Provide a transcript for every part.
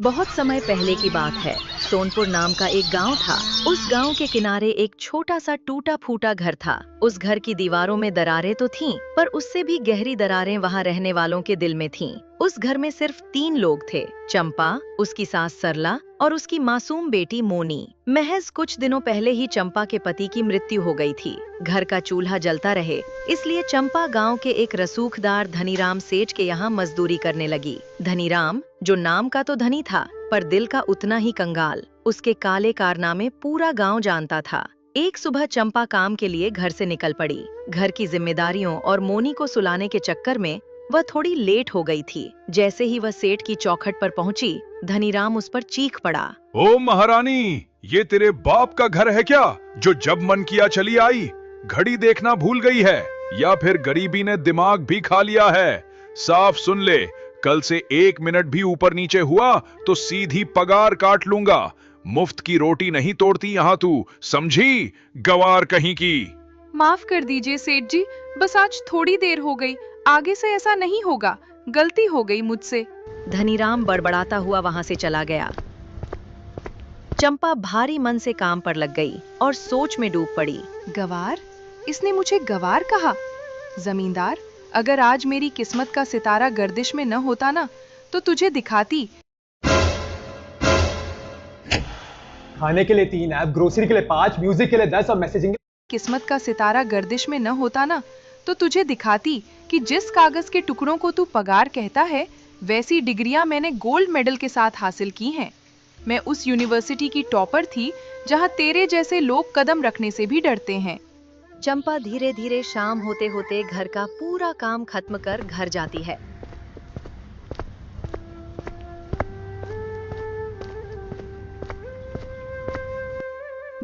बहुत समय पहले की बात है। सोनपुर नाम का एक गांव था। उस गांव के किनारे एक छोटा सा टूटा फूटा घर था। उस घर की दीवारों में दरारें तो थीं, पर उससे भी गहरी दरारें वहां रहने वालों के दिल में थीं। उस घर में सिर्फ 3 लोग थे, चंपा, उसकी सास सरला और उसकी मासूम बेटी मोनी। महज कुछ दिनों पहले ही चंपा के पति की मृत्यु हो गई थी। घर का चूल्हा जलता रहे, इसलिए चंपा गांव के एक रसूखदार धनीराम सेठ के यहाँ मजदूरी करने लगी। धनीराम, जो नाम का तो धनी था, पर दिल का उतना ही कंगाल। उसके काले कारनामे पूरा गांव जानता था। एक सुबह चंपा काम के लिए घर से निकल पड़ी। घर की जिम्मेदारियों और मोनी को सुलाने के चक्कर में वह थोड़ी लेट हो गई थी। जैसे ही वह सेठ की चौखट पर पहुंची, धनीराम उस पर चीख पड़ा। ओ महारानी, ये तेरे बाप का घर है क्या, जो जब मन किया चली आई? घड़ी देखना भूल गई है, या फिर गरीबी ने दिमाग भी खा लिया है? साफ सुन ले, कल से 1 मिनट भी ऊपर नीचे हुआ तो सीधी पगार काट लूंगा। मुफ्त की रोटी नहीं तोड़ती यहाँ तू, समझी? गवार कहीं की। माफ कर दीजिए सेठ जी, बस आज थोड़ी देर हो गई, आगे से ऐसा नहीं होगा, गलती हो गई मुझसे। धनीराम बड़बड़ाता हुआ वहां से चला गया। चंपा भारी मन से काम पर लग गई और सोच में डूब पड़ी। गवार? इसने मुझे गवार कहा? जमींदार, अगर आज मेरी किस्मत का सितारा गर्दिश में न होता ना, तो तुझे दिखाती। खाने के लिए 3 ऐप, ग्रोसरी के लिए 5, म्यूजिक के लिए 10 और मैसेजिंग। किस्मत का सितारा गर्दिश में न होता ना, तो तुझे दिखाती कि जिस कागज के टुकड़ों को तू पगार कहता है, वैसी डिग्रियां मैंने गोल्ड मेडल के साथ हासिल की हैं। मैं उस यूनिवर्सिटी की टॉपर थी, जहां तेरे जैसे लोग कदम रखने से भी डरते हैं। चंपा धीरे धीरे शाम होते होते घर का पूरा काम खत्म कर घर जाती है।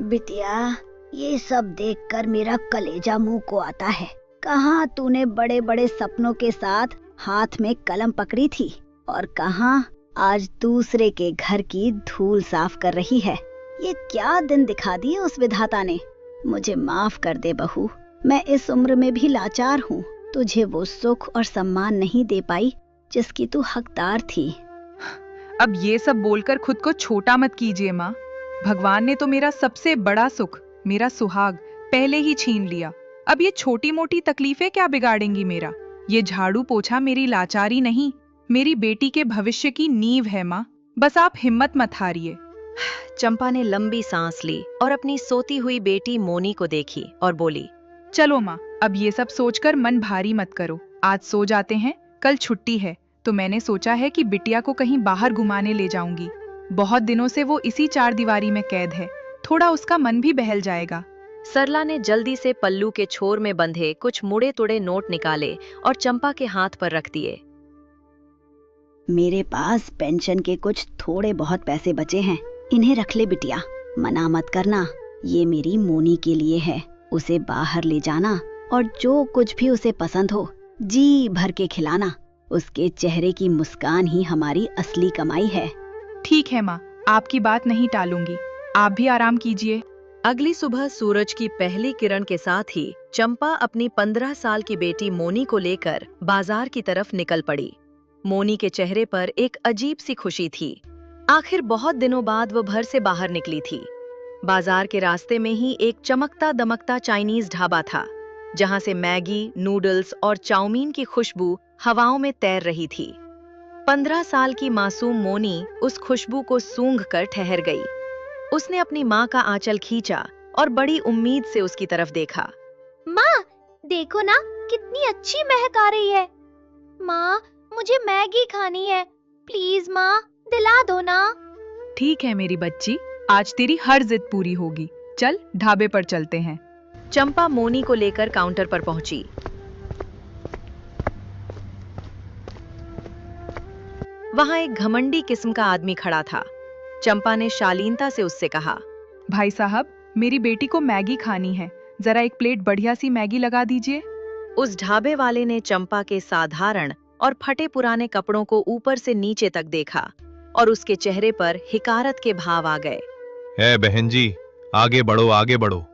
बिटिया, ये सब देखकर मेरा कलेजा मुंह को आता है। कहाँ तूने बड़े बड़े सपनों के साथ हाथ में कलम पकड़ी थी, और कहाँ आज दूसरे के घर की धूल साफ कर रही है। ये क्या दिन दिखा दिए उस विधाता ने। मुझे माफ कर दे बहू, मैं इस उम्र में भी लाचार हूँ। तुझे वो सुख और सम्मान नहीं दे पाई जिसकी तू हकदार थी। अब ये सब बोलकर खुद को छोटा मत कीजिए माँ। भगवान ने तो मेरा सबसे बड़ा सुख, मेरा सुहाग, पहले ही छीन लिया। अब ये छोटी मोटी तकलीफें क्या बिगाड़ेंगी मेरा? ये झाड़ू पोछा मेरी लाचारी नहीं, मेरी बेटी के भविष्य की नींव है माँ। बस आप हिम्मत मत हारिए। चंपा ने लंबी सांस ली और अपनी सोती हुई बेटी मोनी को देखी और बोली, चलो माँ, अब ये सब सोचकर मन भारी मत करो। आज सो जाते हैं, कल छुट्टी है, तो मैंने सोचा है कि बिटिया को कहीं बाहर घुमाने ले जाऊंगी। बहुत दिनों से वो इसी 4 दीवारी में कैद है, थोड़ा उसका मन भी बहल जाएगा। सरला ने जल्दी से पल्लू के छोर में बंधे कुछ मुड़े तुड़े नोट निकाले और चंपा के हाथ पर रख दिए। मेरे पास पेंशन के कुछ थोड़े बहुत पैसे बचे हैं, इन्हें रख ले बिटिया। मना मत करना, ये मेरी मोनी के लिए है। उसे बाहर ले जाना और जो कुछ भी उसे पसंद हो जी भर के खिलाना। उसके चेहरे की मुस्कान ही हमारी असली कमाई है। ठीक है माँ, आपकी बात नहीं टालूंगी। आप भी आराम कीजिए। अगली सुबह सूरज की पहली किरण के साथ ही चंपा अपनी 15 साल की बेटी मोनी को लेकर बाजार की तरफ निकल पड़ी। मोनी के चेहरे पर एक अजीब सी खुशी थी। आखिर बहुत दिनों बाद वो घर से बाहर निकली थी। बाजार के रास्ते में ही एक चमकता दमकता चाइनीज ढाबा था, जहां से मैगी, नूडल्स और चाउमीन की खुशबू हवाओं में तैर रही थी। 15 साल की मासूम मोनी उस खुशबू को सूंघकर ठहर गई। उसने अपनी माँ का आंचल खींचा और बड़ी उम्मीद से उसकी तरफ देखा। माँ, देखो ना, कितनी अच्छी महक आ रही है। माँ, मुझे मैगी खानी है, प्लीज माँ, दिला दो ना। ठीक है मेरी बच्ची, आज तेरी हर जिद पूरी होगी। चल ढाबे पर चलते हैं। चंपा मोनी को लेकर काउंटर पर पहुंची। वहां एक घमंडी किस्म का आदमी खड़ा था। चंपा ने शालीनता से उससे कहा, भाई साहब, मेरी बेटी को मैगी खानी है, जरा एक प्लेट बढ़िया सी मैगी लगा दीजिए। उस ढाबे वाले ने चंपा के साधारण और फटे पुराने कपड़ों को ऊपर से नीचे तक देखा और उसके चेहरे पर हिकारत के भाव आ गए। है बहन जी, आगे बढ़ो आगे बढ़ो,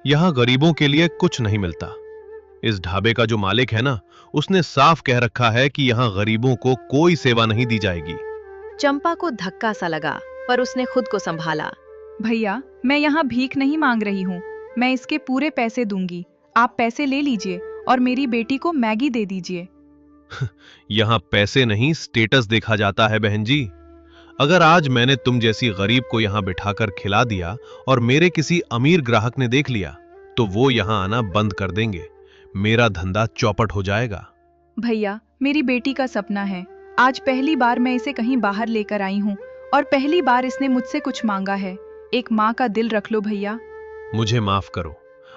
यहाँ गरीबों के लिए कुछ नहीं मिलता। इस ढाबे का जो मालिक है ना, उसने साफ कह रखा है कि यहाँ गरीबों को कोई सेवा नहीं दी जाएगी। चंपा को धक्का सा लगा, पर उसने खुद को संभाला। भैया, मैं यहाँ भीख नहीं मांग रही हूँ, मैं इसके पूरे पैसे दूंगी। आप पैसे ले लीजिए और मेरी बेटी को मैगी दे दीजिए। यहाँ पैसे नहीं स्टेटस देखा जाता है बहन जी। अगर आज मैंने तुम जैसी गरीब को यहाँ बिठाकर खिला दिया और मेरे किसी अमीर ग्राहक ने देख लिया तो वो यहाँ आना बंद कर देंगे, मेरा धंधा चौपट हो जाएगा। भैया, मेरी बेटी का सपना है। आज पहली बार मैं इसे कहीं बाहर लेकर आई हूँ और पहली बार इसने मुझसे कुछ मांगा है। एक माँ का दिल रख लो भैया। मुझे माफ करो,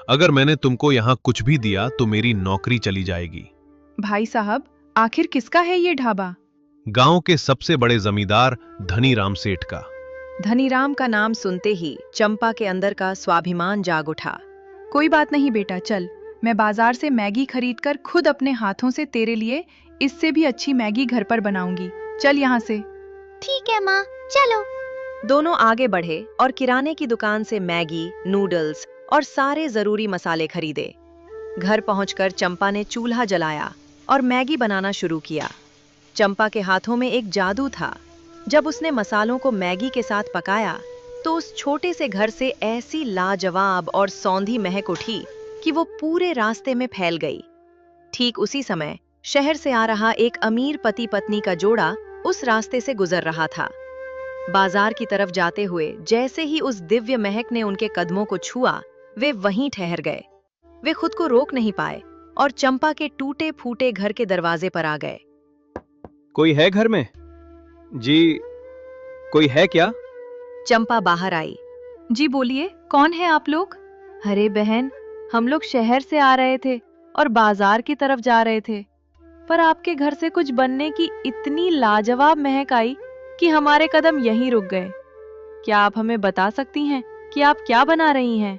अगर मैंने तुमको यहाँ कुछ भी दिया तो मेरी नौकरी चली जाएगी। भाई साहब, आखिर किसका है ये ढाबा? गांव के सबसे बड़े जमींदार धनीराम सेठ का। धनीराम का नाम सुनते ही चंपा के अंदर का स्वाभिमान जाग उठा। कोई बात नहीं बेटा, चल, मैं बाजार से मैगी खरीदकर खुद अपने हाथों से तेरे लिए इससे भी अच्छी मैगी घर पर बनाऊंगी। चल यहाँ से। ठीक है माँ, चलो। दोनों आगे बढ़े और किराने की दुकान से मैगी, नूडल्स और सारे जरूरी मसाले खरीदे। घर पहुंचकर चंपा ने चूल्हा जलाया और मैगी बनाना शुरू किया। चंपा के हाथों में एक जादू था। जब उसने मसालों को मैगी के साथ पकाया तो उस छोटे से घर से ऐसी लाजवाब और सौंधी महक उठी कि वो पूरे रास्ते में फैल गई। ठीक उसी समय शहर से आ रहा एक अमीर पति पत्नी का जोड़ा उस रास्ते से गुजर रहा था। बाजार की तरफ जाते हुए जैसे ही उस दिव्य महक ने उनके कदमों को छुआ, वे वहीं ठहर गए। वे खुद को रोक नहीं पाए और चंपा के टूटे फूटे घर के दरवाजे पर आ गए। कोई है घर में? जी, कोई है क्या? चंपा बाहर आई। जी बोलिए, कौन है आप लोग? अरे बहन, हम लोग शहर से आ रहे थे और बाजार की तरफ जा रहे थे, पर आपके घर से कुछ बनने की इतनी लाजवाब महक आई कि हमारे कदम यहीं रुक गए। क्या आप हमें बता सकती हैं कि आप क्या बना रही हैं?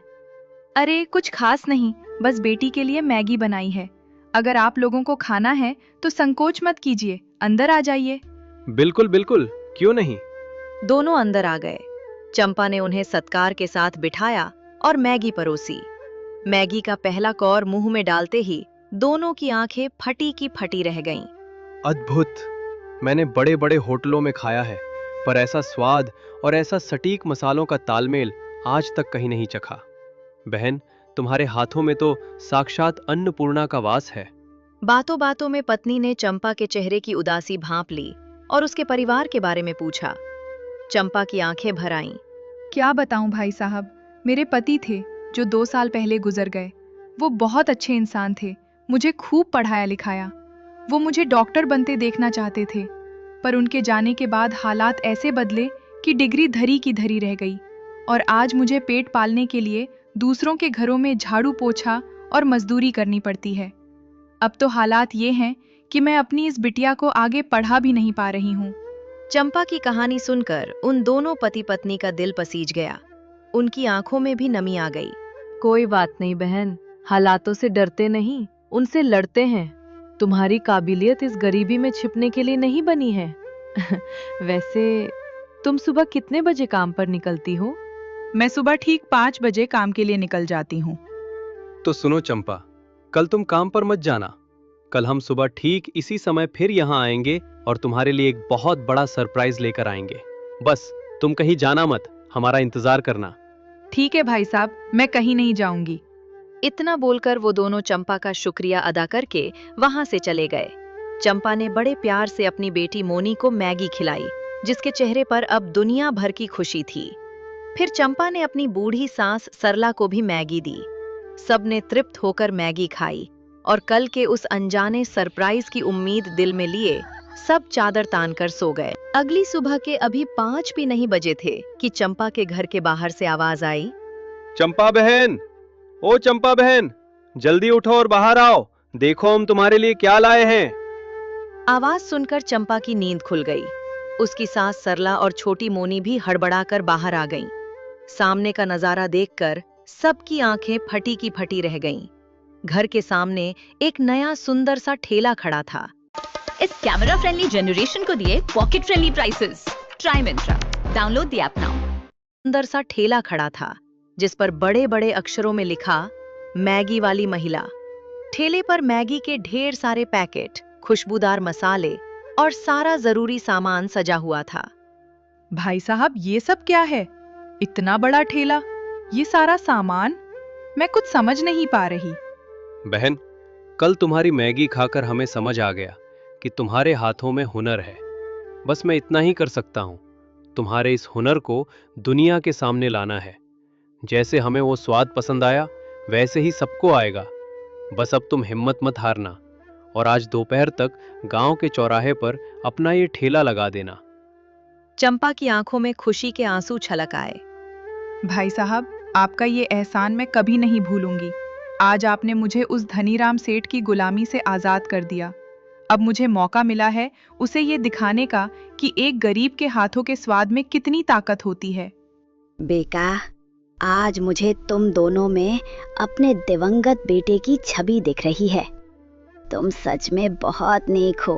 अरे कुछ खास नहीं, बस बेटी के लिए मैगी बनाई है। अगर आप लोगों को खाना है तो संकोच मत कीजिए, अंदर आ जाइए। बिल्कुल बिल्कुल, क्यों नहीं। दोनों अंदर आ गए। चंपा ने उन्हें सत्कार के साथ बिठाया और मैगी परोसी। मैगी का पहला कौर मुंह में डालते ही दोनों की आंखें फटी की फटी रह गईं। अद्भुत! मैंने बड़े बड़े होटलों में खाया है, पर ऐसा स्वाद और ऐसा सटीक मसालों का तालमेल आज तक कहीं नहीं चखा। बहन, तुम्हारे हाथों में तो साक्षात अन्नपूर्णा का वास है। बातों बातों में पत्नी ने चंपा के चेहरे की उदासी भांप ली और उसके परिवार के बारे में पूछा। चंपा की आंखें भर आईं। क्या बताऊं भाई साहब, मेरे पति थे जो 2 साल पहले गुजर गए। वो बहुत अच्छे इंसान थे, मुझे खूब पढ़ाया लिखाया। वो मुझे डॉक्टर बनते देखना चाहते थे, पर उनके जाने के बाद हालात ऐसे बदले कि डिग्री धरी की धरी रह गई और आज मुझे पेट पालने के लिए दूसरों के घरों में झाड़ू पोछा और मजदूरी करनी पड़ती है। अब तो हालात ये हैं कि मैं अपनी इस बिटिया को आगे पढ़ा भी नहीं पा रही हूँ। चंपा की कहानी सुनकर उन दोनों पति पत्नी का दिल पसीज गया। उनकी आंखों में भी नमी आ गई। कोई बात नहीं बहन, हालातों से डरते नहीं, उनसे लड़ते हैं। तुम्हारी काबिलियत इस गरीबी में छिपने के लिए नहीं बनी है। वैसे तुम सुबह कितने बजे काम पर निकलती हो? मैं सुबह ठीक 5 बजे काम के लिए निकल जाती हूँ। तो सुनो चंपा, कल तुम काम पर मत जाना। कल हम सुबह ठीक इसी समय फिर यहाँ आएंगे और तुम्हारे लिए एक बहुत बड़ा सरप्राइज लेकर आएंगे। बस तुम कहीं जाना मत, हमारा इंतजार करना। ठीक है भाई साहब, मैं कहीं नहीं जाऊंगी। इतना बोलकर वो दोनों चंपा का शुक्रिया अदा करके वहां से चले गए। चंपा ने बड़े प्यार से अपनी बेटी मोनी को मैगी खिलाई, जिसके चेहरे पर अब दुनिया भर की खुशी थी। फिर चंपा ने अपनी बूढ़ी सास सरला को भी मैगी दी। सबने तृप्त होकर मैगी खाई और कल के उस अनजाने सरप्राइज की उम्मीद दिल में लिए सब चादर तान कर सो गए। अगली सुबह के अभी 5 भी नहीं बजे थे कि चंपा के घर के बाहर से आवाज आई। चंपा बहन, ओ चंपा बहन, जल्दी उठो और बाहर आओ, देखो हम तुम्हारे लिए क्या लाए हैं। आवाज सुनकर चंपा की नींद खुल गई। उसकी सास सरला और छोटी मोनी भी हड़बड़ाकर बाहर आ गईं। सामने का नजारा देखकर सबकी आंखें फटी की फटी रह गईं। घर के सामने एक नया सुंदर सा ठेला खड़ा था। इस कैमरा फ्रेंडली जनरेशन को दिए pocket friendly prices. Try Myntra, download the app now. सुंदर सा ठेला खड़ा था जिस पर बड़े बड़े अक्षरों में लिखा मैगी वाली महिला। ठेले पर मैगी के ढेर सारे पैकेट, खुशबूदार मसाले और सारा जरूरी सामान सजा हुआ था। भाई साहब, ये सब क्या है? इतना बड़ा ठेला, ये सारा सामान, मैं कुछ समझ नहीं पा रही। बहन, कल तुम्हारी मैगी खाकर हमें समझ आ गया कि तुम्हारे हाथों में हुनर है। बस मैं इतना ही कर सकता हूं। तुम्हारे इस हुनर को दुनिया के सामने लाना है। जैसे हमें वो स्वाद पसंद आया, वैसे ही सबको आएगा। बस अब तुम हिम्मत मत हारना और आज दोपहर तक गांव के चौराहे पर अपना ये ठेला लगा देना। चंपा की आंखों में खुशी के आंसू छलक आए। भाई साहब, आपका ये एहसान मैं कभी नहीं भूलूंगी। आज आपने मुझे उस धनीराम सेठ की गुलामी से आजाद कर दिया। अब मुझे मौका मिला है उसे ये दिखाने का कि एक गरीब के हाथों के स्वाद में कितनी ताकत होती है। बेका, आज मुझे तुम दोनों में अपने दिवंगत बेटे की छवि दिख रही है। तुम सच में बहुत नेक हो।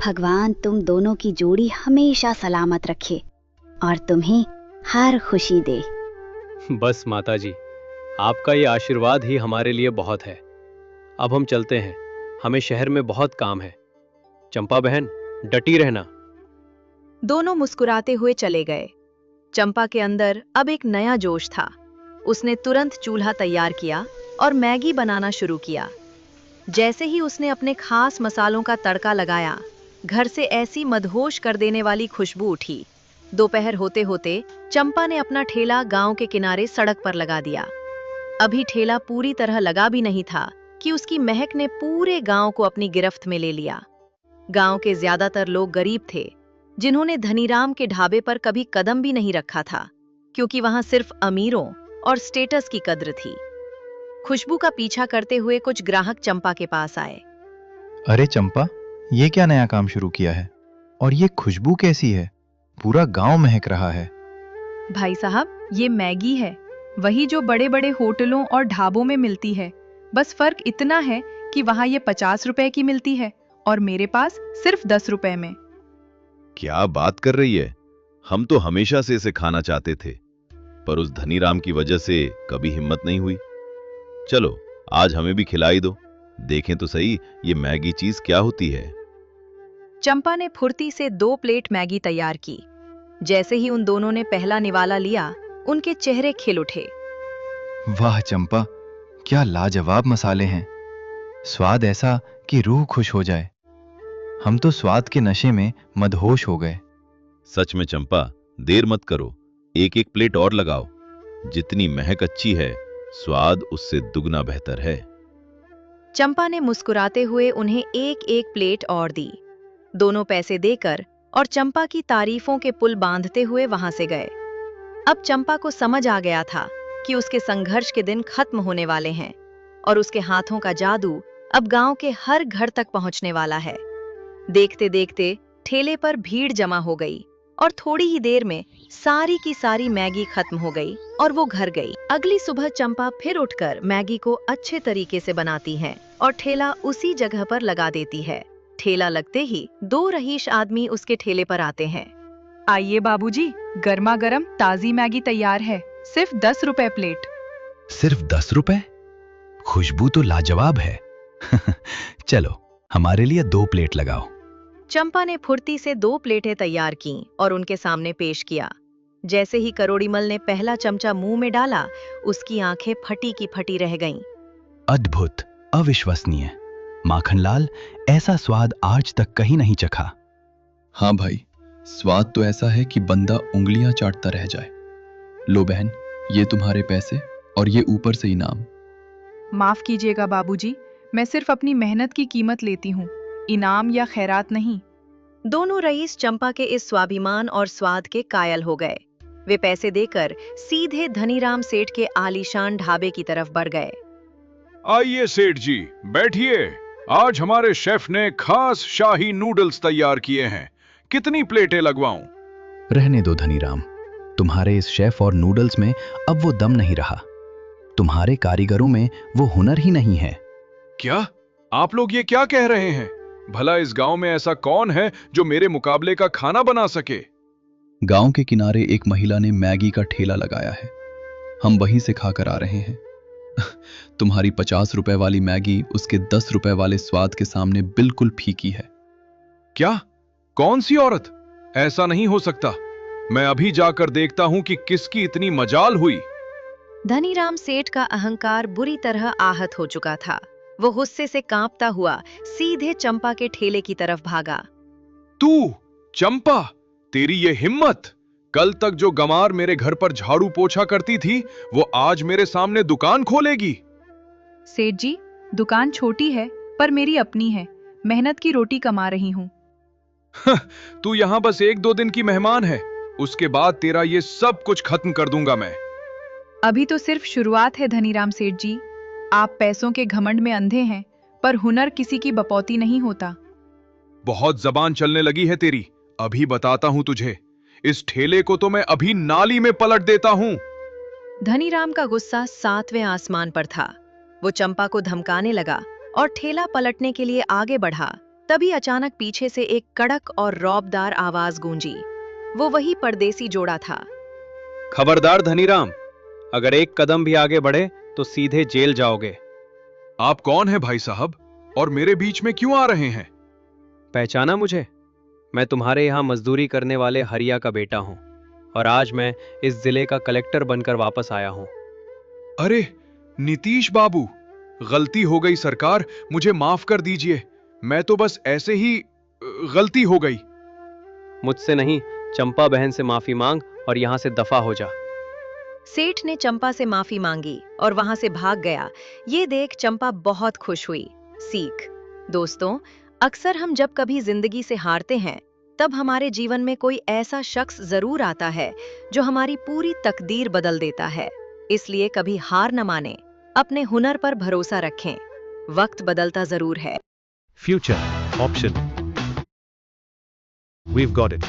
भगवान तुम दोनों की जोड़ी हमेशा सलामत रखे और तुम्हें हर खुशी दे। बस माताजी, आपका ये आशीर्वाद ही हमारे लिए बहुत है। अब हम चलते हैं, हमें शहर में बहुत काम है। चंपा बहन, डटी रहना। दोनों मुस्कुराते हुए चले गए। चंपा के अंदर अब एक नया जोश था। उसने तुरंत चूल्हा तैयार किया और मैगी बनाना शुरू किया। जैसे ही उसने अपने खास मसालों का तड़का लगाया, घर से ऐसी मदहोश कर देने वाली खुशबू उठी। दोपहर होते होते चंपा ने अपना ठेला गांव के किनारे सड़क पर लगा दिया। अभी ठेला पूरी तरह लगा भी नहीं था कि उसकी महक ने पूरे गांव को अपनी गिरफ्त में ले लिया। गांव के ज्यादातर लोग गरीब थे, जिन्होंने धनीराम के ढाबे पर कभी कदम भी नहीं रखा था, क्योंकि वहां सिर्फ अमीरों और स्टेटस की कद्र थी। खुशबू का पीछा करते हुए कुछ ग्राहक चंपा के पास आए। अरे चंपा, ये क्या नया काम शुरू किया है? और ये खुशबू कैसी है? पूरा गांव महक रहा है। भाई साहब, ये मैगी है, वही जो बड़े बड़े होटलों और ढाबों में मिलती है। बस फर्क इतना है कि वहां ये 50 रुपए की मिलती है और मेरे पास सिर्फ 10 रुपए में। क्या बात कर रही है? हम तो हमेशा से इसे खाना चाहते थे, पर उस धनीराम की वजह से कभी हिम्मत नहीं हुई। चलो, आज हमें भी खिलाई दो, देखें तो सही ये मैगी चीज क्या होती है। चंपा ने फुर्ती से 2 प्लेट मैगी तैयार की। जैसे ही उन दोनों ने पहला निवाला लिया, उनके चेहरे खिल उठे। वाह चंपा, क्या लाजवाब मसाले हैं। स्वाद ऐसा कि रूह खुश हो जाए। हम तो स्वाद के नशे में मदहोश हो गए। सच में चंपा, देर मत करो, एक एक प्लेट और लगाओ। जितनी महक अच्छी है, स्वाद उससे दुगना बेहतर है। चंपा ने मुस्कुराते हुए उन्हें एक एक प्लेट और दी। दोनों पैसे देकर और चंपा की तारीफों के पुल बांधते हुए वहां से गए। अब चंपा को समझ आ गया था कि उसके संघर्ष के दिन खत्म होने वाले हैं और उसके हाथों का जादू अब गांव के हर घर तक पहुंचने वाला है। देखते देखते ठेले पर भीड़ जमा हो गई और थोड़ी ही देर में सारी की सारी मैगी खत्म हो गई और वो घर गई। अगली सुबह चंपा फिर उठकर मैगी को अच्छे तरीके से बनाती है और ठेला उसी जगह पर लगा देती है। ठेला लगते ही 2 रईस आदमी उसके ठेले पर आते हैं। आइए बाबूजी, गर्मा गर्म ताजी मैगी तैयार है, सिर्फ 10 रुपए प्लेट। सिर्फ 10 रुपए? खुशबू तो लाजवाब है। चलो, हमारे लिए 2 प्लेट लगाओ। चंपा ने फुर्ती से 2 प्लेटें तैयार की और उनके सामने पेश किया। जैसे ही करोड़ीमल ने पहला चमचा मुंह में डाला, उसकी आंखें फटी की फटी रह गईं। अद्भुत, अविश्वसनीय। माखनलाल, ऐसा स्वाद आज तक कहीं नहीं चखा। हाँ भाई, स्वाद तो ऐसा है कि बंदा उंगलियां चाटता रह जाए। लो बहन, ये तुम्हारे पैसे और ये ऊपर से इनाम। माफ कीजिएगा बाबूजी, मैं सिर्फ अपनी मेहनत की कीमत लेती हूँ, इनाम या खैरात नहीं। दोनों रईस चंपा के इस स्वाभिमान और स्वाद के कायल हो गए। वे पैसे देकर सीधे धनीराम सेठ के आलीशान ढाबे की तरफ बढ़ गए। आइए सेठ जी, बैठिए। आज हमारे शेफ ने खास शाही नूडल्स तैयार किए हैं। कितनी प्लेटें लगवाऊं? रहने दो धनीराम, तुम्हारे इस शेफ और नूडल्स में अब वो दम नहीं रहा। तुम्हारे कारीगरों में वो हुनर ही नहीं है। क्या आप लोग ये क्या कह रहे हैं? भला इस गांव में ऐसा कौन है जो मेरे मुकाबले का खाना बना सके? गांव के किनारे एक महिला ने मैगी का ठेला लगाया है, हम वहीं से खाकर आ रहे हैं। तुम्हारी 50 रुपए वाली मैगी उसके 10 रुपए वाले स्वाद के सामने बिल्कुल फीकी है। क्या? कौन सी औरत? ऐसा नहीं हो सकता। मैं अभी जाकर देखता हूं कि किसकी इतनी मजाल हुई। धनीराम सेठ का अहंकार बुरी तरह आहत हो चुका था। वो गुस्से से कांपता हुआ सीधे चंपा के ठेले की तरफ भागा। तू, चंपा, तेरी ये हिम्मत! कल तक जो गंवार मेरे घर पर झाड़ू पोछा करती थी, वो आज मेरे सामने दुकान खोलेगी। सेठ जी, दुकान छोटी है पर मेरी अपनी है। मेहनत की रोटी कमा रही हूँ। तू यहाँ बस 1-2 दिन की मेहमान है, उसके बाद तेरा ये सब कुछ खत्म कर दूंगा मैं। अभी तो सिर्फ शुरुआत है धनीराम सेठ जी। आप पैसों के घमंड में अंधे हैं, पर हुनर किसी की बपौती नहीं होता। बहुत जबान चलने लगी है तेरी। अभी बताता हूं तुझे। इस ठेले को तो मैं अभी नाली में पलट देता हूं। धनीराम का गुस्सा 7वें आसमान पर था। वो चंपा को धमकाने लगा और ठेला पलटने के लिए आगे बढ़ा। तभी अचानक पीछे से एक कड़क और रौबदार आवाज गूंजी। वो वही परदेसी जोड़ा था। खबरदार धनीराम, अगर एक कदम भी आगे बढ़े तो सीधे जेल जाओगे। आप कौन हैं भाई साहब, और मेरे बीच में क्यों आ रहे हैं? पहचाना मुझे? मैं तुम्हारे यहां मजदूरी करने वाले हरिया का बेटा हूं, और आज मैं इस जिले का कलेक्टर बनकर वापस आया हूं। अरे नीतीश बाबू, गलती हो गई सरकार, मुझे माफ कर दीजिए। मैं तो बस ऐसे ही गलती हो गई। मुझसे नहीं, चंपा बहन से माफी मांग और यहां से दफा हो जा। सेठ ने चंपा से माफी मांगी और वहां से भाग गया। ये देख चंपा बहुत खुश हुई। सीख: दोस्तों, अक्सर हम जब कभी जिंदगी से हारते हैं, तब हमारे जीवन में कोई ऐसा शख्स जरूर आता है जो हमारी पूरी तकदीर बदल देता है। इसलिए कभी हार न माने, अपने हुनर पर भरोसा रखें। वक्त बदलता जरूर है। Future option. We've got it.